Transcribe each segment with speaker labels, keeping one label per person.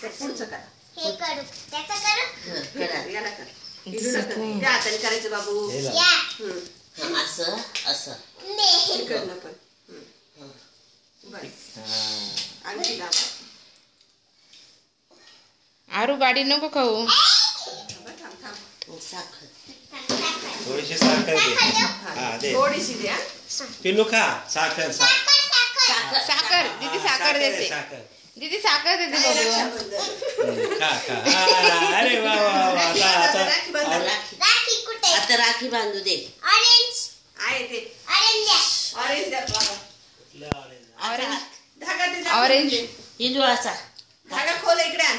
Speaker 1: पुढचं करा.
Speaker 2: हे करू त्याचं करू
Speaker 1: करा याला कर. त्या हाताने करायचं बाबू.
Speaker 3: असं असं
Speaker 1: इकडनं पण. बस आणखी दाबा.
Speaker 4: आरू गाडी नको खाऊ.
Speaker 3: साखर
Speaker 5: थोडीशी साखर दे. हा दे
Speaker 1: थोडीशी द्या.
Speaker 5: पिलू खा. साखर साखर
Speaker 4: साखर दीदी साखर देते.
Speaker 5: साखर
Speaker 4: दीदी साखर देते बाबू.
Speaker 5: खा खा. अरे वा वा वा. आता
Speaker 2: राखी कुठे
Speaker 3: आता राखी बांधू दे.
Speaker 2: ऑरेंज
Speaker 1: आहे ते
Speaker 2: ऑरेंज द्या.
Speaker 1: ऑरेंज द्या बाबा.
Speaker 4: ऑरेंज
Speaker 1: धागा दे.
Speaker 4: ऑरेंज.
Speaker 3: इलू असा
Speaker 1: धागा खोल इकडे आण.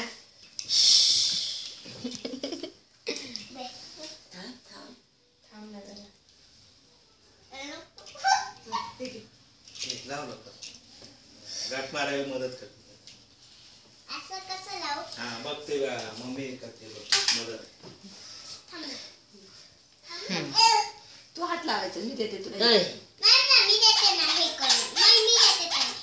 Speaker 5: गाठ मारायला मदत कर.
Speaker 2: असं कसं लावू
Speaker 5: हा बघ ते मम्मी करते मदत.
Speaker 1: तू हात लावायचं. मी देते तुला.
Speaker 2: नाही ना मी देते ना हे करू. मी देते त्याला.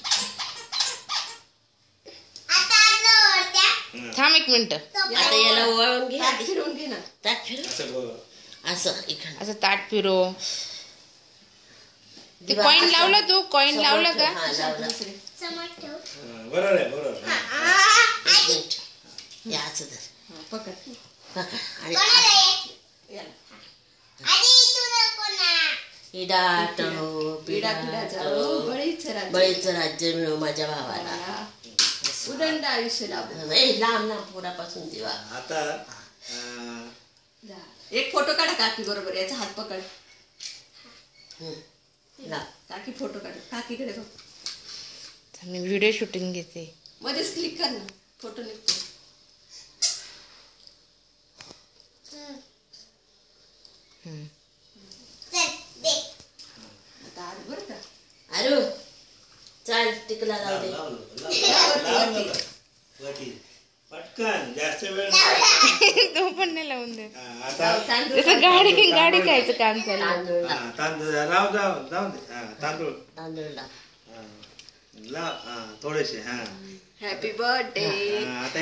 Speaker 2: आता आलो त्या
Speaker 4: थांब एक मिनिट.
Speaker 3: आता याला वळून घे.
Speaker 1: हात फिरवून घे ना.
Speaker 3: ताट फिरव
Speaker 5: असं
Speaker 3: असं इकडं.
Speaker 4: असं ताट फिरो. ते कॉइन लावलं तू. कॉइन लावलं का.
Speaker 3: हा लावला.
Speaker 2: समोर ठेव.
Speaker 5: बरोबर आहे बरोबर.
Speaker 3: एक मिनिट. या असं धर.
Speaker 1: पकड.
Speaker 3: पकड आणि
Speaker 2: कोणाला आहे?
Speaker 1: याला.
Speaker 2: आधी तुला कोणा
Speaker 3: पिडाट
Speaker 1: पिढा पिढा जाओ.
Speaker 3: बळीचं राज्य मिळो माझ्या भावाला.
Speaker 1: उदंड आयुष्य लाभो.
Speaker 3: लांब ना पोरापासून देवा.
Speaker 5: आता
Speaker 1: एक फोटो काढा काकी बरोबर. याचा हात पकड. काकी फोटो काढ. काकीकडे बघ.
Speaker 4: मी व्हिडिओ शूटिंग घेते.
Speaker 1: मध्येच क्लिक कर ना. फोटो निघतो.
Speaker 2: चल दे.
Speaker 1: आता आलं बरं का.
Speaker 3: अरे चाल टिकला लाव दे.
Speaker 5: पटकन जास्त वेळ.
Speaker 4: तो पण नाही लावून दे.
Speaker 5: आता
Speaker 4: त्याचं गाडी गाडी खायचं काम चालू.
Speaker 3: तांदूळ
Speaker 5: तांदूळ लाव जाऊ दे. तांदूळ
Speaker 3: तांदूळ लाव.
Speaker 5: लाव थोडेसे. हा
Speaker 1: हॅपी बर्थडे.
Speaker 5: आता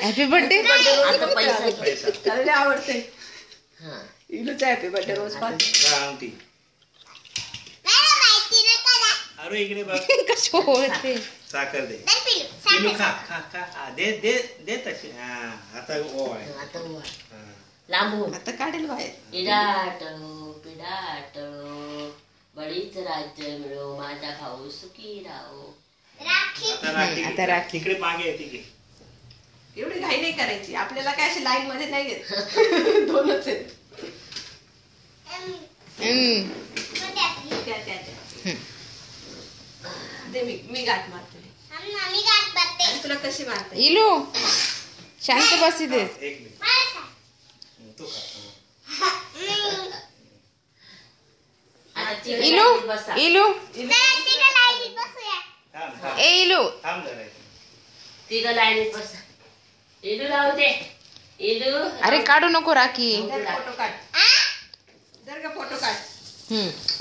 Speaker 4: हॅपी बर्थडे.
Speaker 3: आता पैसा
Speaker 5: पैसा.
Speaker 1: त्याला आवडते.
Speaker 3: हा
Speaker 1: इलूचा हॅपी बर्थडे रोज पाहते.
Speaker 5: अंगठी.
Speaker 2: मला माहिती नाही करा.
Speaker 5: अरे इकडे बघ.
Speaker 4: कसं होते.
Speaker 5: साखर दे.
Speaker 2: दे पिलू.
Speaker 5: पिलू खा खा खा. दे दे दे तशी. हा आता ओवाळ.
Speaker 3: आता वर लांबून.
Speaker 1: आता काढेल बाहेर.
Speaker 3: पिडाट पिडाट बळीच राज्य मिळो माझा भाऊ सुखी राहो.
Speaker 2: राखी
Speaker 4: आता राखी.
Speaker 5: तिकडे मागे आहे तिकडे.
Speaker 1: एवढी घाई नाही करायची. आपल्याला काय अशी लाईन मध्ये नाही घेत. दोनच आहेत. त्या. दे मी गाठ मारते.
Speaker 2: आम्ही गाठ बांधते.
Speaker 1: आणि तुला कशी मारते.
Speaker 4: इलू शांत बसी दे.
Speaker 5: एक मिनिट.
Speaker 2: मासा.
Speaker 5: तू खा.
Speaker 4: इलू इलू
Speaker 2: चला तिघं लाईनीत बसूया.
Speaker 5: थांब थांब.
Speaker 4: ए इलू
Speaker 5: थांब जरा.
Speaker 3: तिघं लाईनीत बसा. इलू लावू दे. इलू
Speaker 4: अरे काढू नको राखी.
Speaker 1: फोटो काढ. जर का फोटो काढ.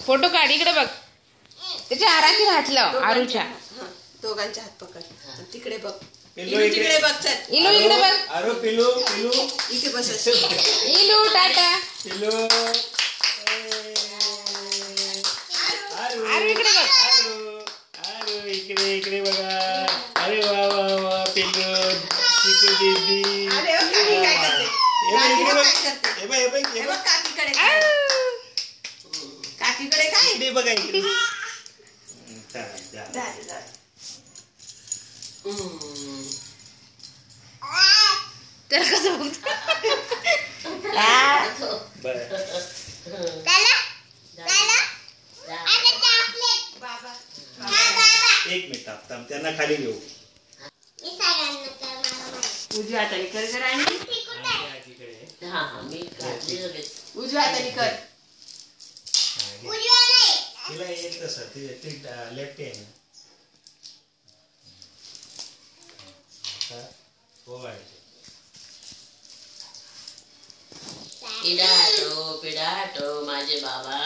Speaker 4: फोटो काढ. इकडे बघ. त्याच्या राखी हात लाव. आरूच्या.
Speaker 1: दोघांचे हात पकड. तिकडे बघ.
Speaker 5: पिल्लू
Speaker 1: इलू
Speaker 5: इकडे.
Speaker 1: तिकडे बघ. चल
Speaker 4: इलू इकडे बघ.
Speaker 5: अरे पिलू पिलू
Speaker 1: इथे बस.
Speaker 4: इलू टाटा.
Speaker 5: पिलू.
Speaker 4: आरू इकडे बघ.
Speaker 5: अरे इकडे इकडे बघा. अरे वा वा वा. पिलू चिकू दीदी.
Speaker 1: अरे काकी काय करते. काकी काय करते.
Speaker 5: हे बघ हे बघ हे
Speaker 1: हे
Speaker 5: बघ.
Speaker 1: बघ काकीकडे. काकीकडे काय.
Speaker 5: इकडे बघा इकडे. जा जा.
Speaker 1: जा.
Speaker 4: तर कसं बघतो.
Speaker 5: बरं.
Speaker 2: चला चला. आता चॉकलेट.
Speaker 1: बाबा.
Speaker 5: एक मिनिट थांब. त्यांना खाली घेऊ.
Speaker 2: मी सगळ्यांना कर मला माहिती.
Speaker 1: उजव्या हाताने कर जरा. आणि
Speaker 2: ती कुठे आहे?
Speaker 3: हा हा मी घातली लगेच.
Speaker 1: उजव्या हाताने कर.
Speaker 2: उजव्या नाही.
Speaker 5: तिला येत तसं. ती लेफ्ट आहे ना. ओवाळायचे.
Speaker 3: पिडाटो पिडाटो माझे बाबा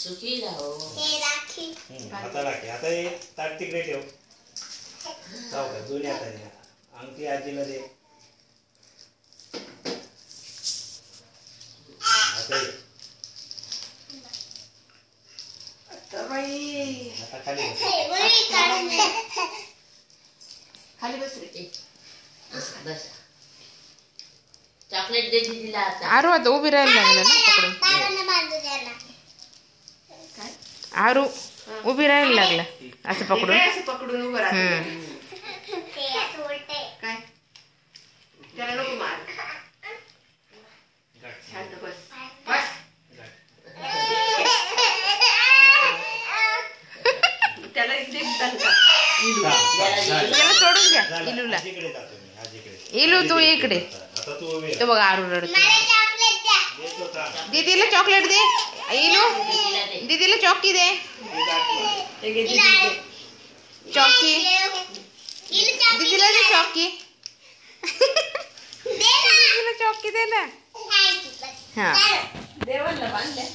Speaker 3: सुखी राहो.
Speaker 2: हे राखी.
Speaker 5: आता राखे. आता हे ताट तिकडे ठेव. जाऊ का दोन्ही हाताने. अंगठी आजीला दे. आता ये.
Speaker 1: आता बाई
Speaker 5: आता खाली बस.
Speaker 2: वही काढून दे.
Speaker 1: खाली बस रे.
Speaker 3: बस चॉकलेट दे दीदीला आता.
Speaker 4: आरू आता उभी राहायला लागलं ना पकडून.
Speaker 2: दारानं बांधू त्याला.
Speaker 1: काय
Speaker 4: आरू उभी राहायला लागला असं
Speaker 1: हे
Speaker 4: पकडून.
Speaker 1: काय असं पकडून उभं राहते
Speaker 2: ते असं उलटंय.
Speaker 1: काय त्याला नको मार. शांत बस बस. त्याला इथे दणका.
Speaker 4: त्याला सोडून घ्या इलूला.
Speaker 5: आजीकडे जातो मी. आजीकडे.
Speaker 4: इलू तू इकडे.
Speaker 5: आता तू उभी
Speaker 4: तो बघा आरू रडतो.
Speaker 2: मला चॉकलेट द्या.
Speaker 5: देतो का?
Speaker 4: दीदीला चॉकलेट दे. इलू
Speaker 3: दीदीला दे.
Speaker 4: दीदीला चॉकी दे.
Speaker 1: हे घे दीदी दे.
Speaker 4: चॉकी
Speaker 2: इलू चॉकलेट
Speaker 4: दीदीला दे चॉकी.
Speaker 2: दे ना.
Speaker 4: दीदीला चॉकी दे ना.
Speaker 2: Thank you. बस.
Speaker 4: हा
Speaker 2: चालेल.
Speaker 1: देवाला बांधल्या